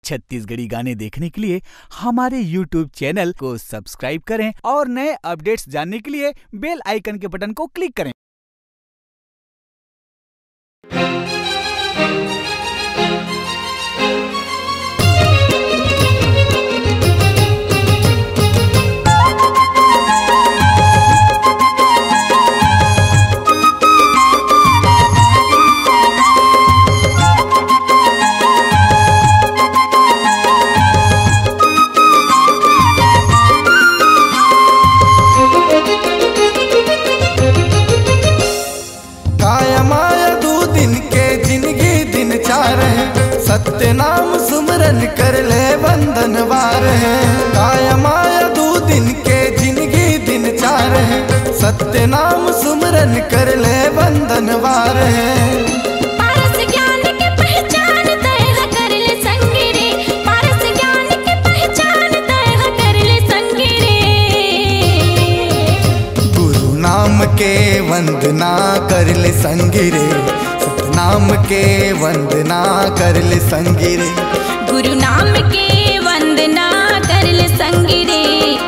छत्तीसगढ़ी गाने देखने के लिए हमारे YouTube चैनल को सब्सक्राइब करें और नए अपडेट्स जानने के लिए बेल आइकन के बटन को क्लिक करें। सत्य नाम सुमरन कर ले बंधन वार है। काया माया 2 दिन के जिंदगी दिन 4 है। सत्य नाम सुमरन कर ले बंधन वार है। पारस ज्ञान के पहचान तय कर ले संगी रे। पारस ज्ञान के पहचान तय कर ले संगी रे। गुरु नाम के वंदना कर ले संगी रे। नाम के वंदना कर ले संगी रे। गुरु नाम के वंदना कर ले संगी रे।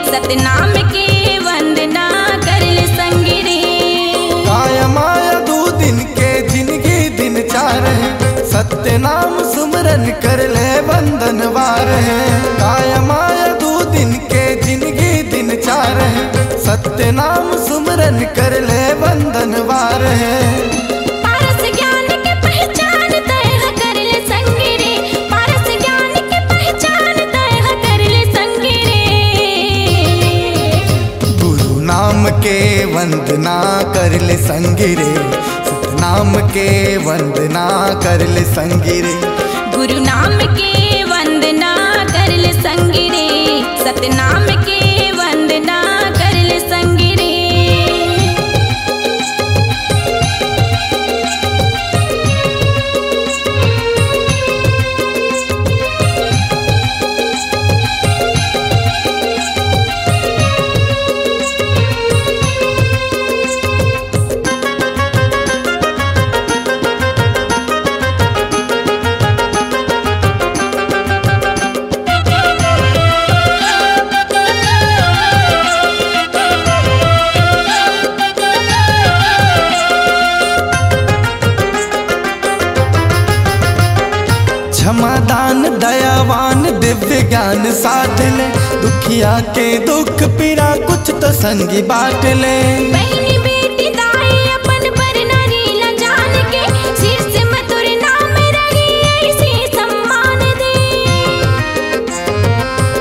सतनाम के वंदना कर ले संगी रे। काया माया 2 दिन के जिंदगी दिन 4 है। सत्य नाम सुमरन कर ले बंधन वार है। काया माया 2 दिन के जिंदगी दिन 4 है। सत्य नाम सुमरन कर ले बंधन वार है। के वंदना कर ले संगी रे। सतनाम के वंदना कर ले संगी रे। गुरु नाम के वंदना कर ले संगी रे। सतनाम के वंदना कर ले संगी रे। क्षमादान दयावान दिव्य ज्ञान साध ले। दुखिया के दुख पीड़ा कुछ तो संगी बांट ले। बहनी बेटी दाई अपन पर नारी ला जान के। सिर से मधुर नाम रही ऐसे सम्मान दे।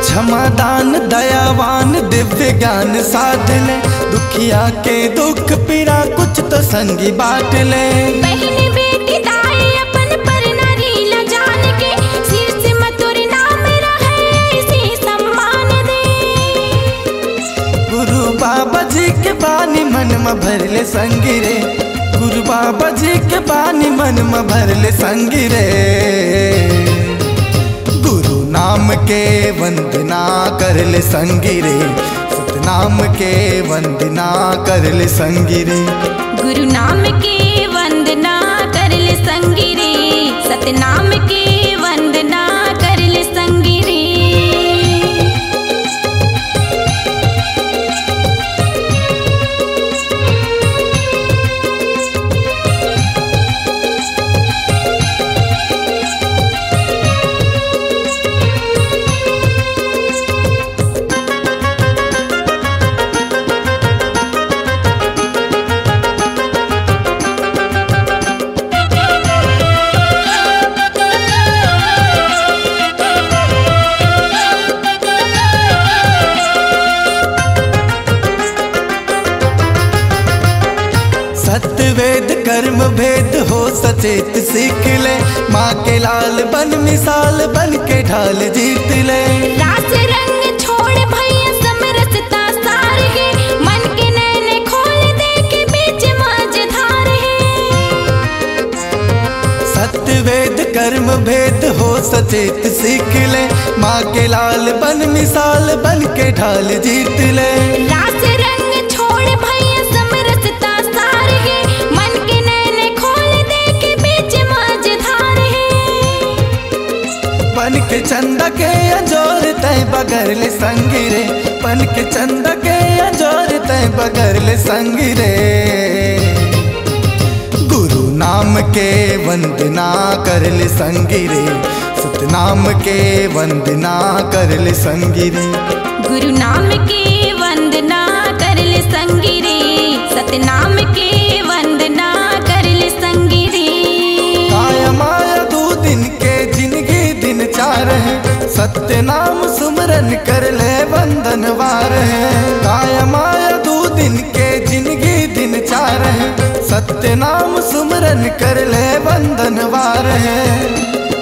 क्षमादान दयावान दिव्य ज्ञान साध ले। दुखिया के दुख पीड़ा कुछ तो संगी बांट ले। बहनी बेटी दाई अपन पर नारी ला जान के। सिर से मधुर नाम रहे ऐसे सम्मान दे। गुरु बाबा जी के बानी मन में भर ले संगी रे। गुरु बाबा जी के बानी मन में भर ले संगी रे। गुरु नाम के वंदना कर ले संगी रे। सतनाम के वंदना कर ले संगी रे। गुरु नाम के वंदना कर ले संगी रे। सतनाम के वंदना कर ले संगी रे। वेद कर्म भेद हो सचेत सीख ले। माँ के लाल बन मिसाल बन के ढाल जीत ले। रास रंग छोड़ भैया समरसता सार है। मन के नैने खोल दे के बीच मझधार है। सत्य वेद कर्म भेद हो सचेत सीख ले। माँ के लाल बन मिसाल बन के ढाल जीत ले। रास रंग छोड़ भैया समरसता सार है। मन के नैने खोल दे के बीच मझधार है। पन के चंदा के अंजोर तय बगर ले संगी रे, पन के चंदा के अंजोर तय बगर ले संगी रे। गुरु नाम के वंदना कर ले संगी रे, सतनाम के वंदना कर ले संगी रे। गुरु नाम के वंदना कर ले संगी रे, सतनाम के वंदना कर ले संगी रे। काया माया दो दिन के जिंदगी दिन चार है, सत्य नाम सुमरन कर ले वंदन वार है। काया माया दो दिन के जिंदगी दिन चार है, सत्य नाम सुमरन कर ले वंदन वार है।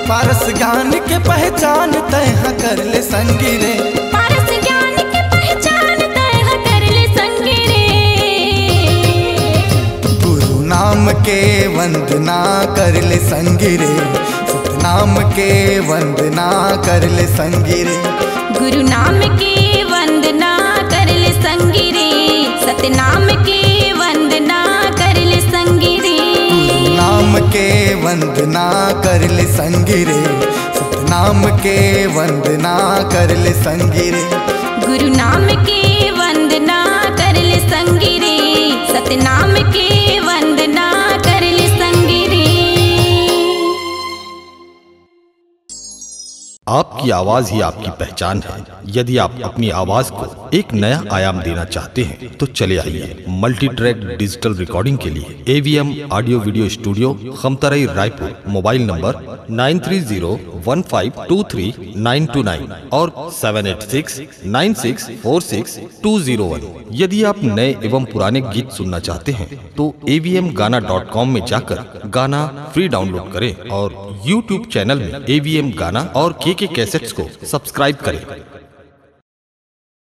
पारस ज्ञान के पहचान तय कर ले संगी रे, पारस ज्ञान के पहचान तय कर ले संगी रे। गुरु नाम के वंदना कर ले संगी रे, सतनाम के वंदना कर ले संगी रे। गुरु नाम के वंदना कर ले संगी रे, सतनाम के वंदना कर ले संगी रे। गुरु नाम के वंदना कर ले संगी रे, सतनाम के वंदना कर ले संगी रे। गुरु नाम के वंदना कर ले संगी रे, सतनाम के वंदना कर ले संगी रे। आपकी आवाज ही आपकी पहचान है। यदि आप अपनी आवाज को एक नया आयाम देना चाहते हैं तो चले आइए मल्टी ट्रैक डिजिटल रिकॉर्डिंग के लिए AVM audio video studio Khamtarai Raipur. Mobile number 9301523929 और 7869646201। यदि आप नए एवं पुराने गीत सुनना चाहते हैं तो avmgana.com में जाकर गाना फ्री डाउनलोड करें और YouTube चैनल में AVM गाना और KK कैसेट्स को सब्सक्राइब करें।